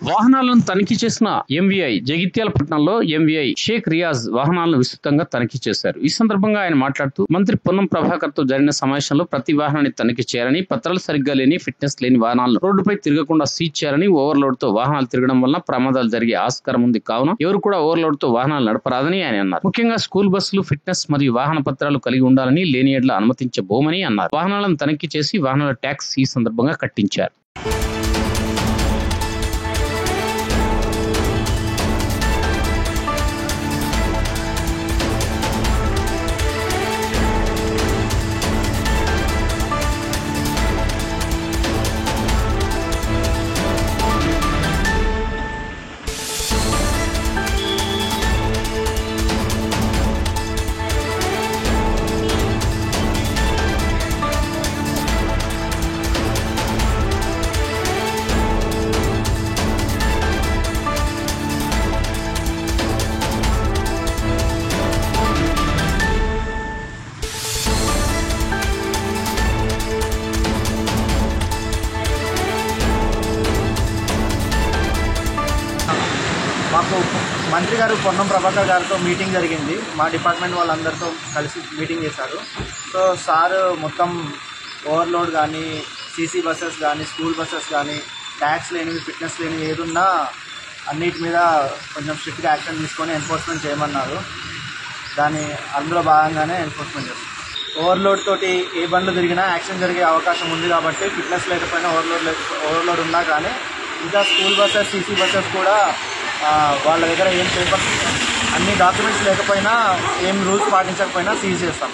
వాహనాలను తనిఖీ చేసిన ఎంవీఐ జగిత్యాల పట్టణంలో ఎంవీఐ షేక్ రియాజ్ వాహనాలను విస్తృతంగా తనిఖీ చేశారు. ఈ సందర్భంగా ఆయన మాట్లాడుతూ మంత్రి పొన్నం ప్రభాకర్ తో జరిగిన సమావేశంలో ప్రతి వాహనాన్ని తనిఖీ చేయాలని, పత్రాలు సరిగ్గా లేని, ఫిట్నెస్ లేని వాహనాలను రోడ్డుపై తిరగకుండా సీజ్ చేయాలని, ఓవర్లోడ్ తో వాహనాలు తిరగడం వలన ప్రమాదాలు జరిగే ఆస్కారం ఉంది కావున ఎవరు కూడా ఓవర్లోడ్ తో వాహనాలు నడపరాదని ఆయన అన్నారు. ముఖ్యంగా స్కూల్ బస్సులు ఫిట్నెస్ మరియు వాహన పత్రాలు కలిగి ఉండాలని, లేని ఎడ్ల అనుమతించబోమని అన్నారు. వాహనాలను తనిఖీ చేసి వాహనాల ట్యాక్స్ ఈ సందర్భంగా కట్టించారు. మాకు మంత్రి గారు పొన్నం ప్రభాకర్ గారితో మీటింగ్ జరిగింది. మా డిపార్ట్మెంట్ వాళ్ళందరితో కలిసి మీటింగ్ చేశారు. సో సార్ మొత్తం ఓవర్లోడ్ కానీ, సీసీ బస్సెస్ కానీ, స్కూల్ బస్సెస్ కానీ, ట్యాక్స్ లేనివి, ఫిట్నెస్ లేనివి ఏదున్నా అన్నిటి మీద కొంచెం స్ట్రిక్ట్గా యాక్షన్ తీసుకొని ఎన్ఫోర్స్మెంట్ చేయమన్నారు. అందులో భాగంగానే ఎన్ఫోర్స్మెంట్ చేస్తాం. ఓవర్లోడ్ తోటి ఏ బండ్లు తిరిగినా యాక్షన్ జరిగే అవకాశం ఉంది కాబట్టి ఫిట్నెస్ లేకపోయినా, ఓవర్లోడ్ ఉన్నా కానీ, ఇంకా స్కూల్ బస్సెస్, సీసీ బస్సెస్ కూడా వాళ్ళ దగ్గర ఏం పేపర్స్, అన్ని డాక్యుమెంట్స్ లేకపోయినా, ఏం రూల్స్ పాటించకపోయినా సీజ్ చేస్తాం.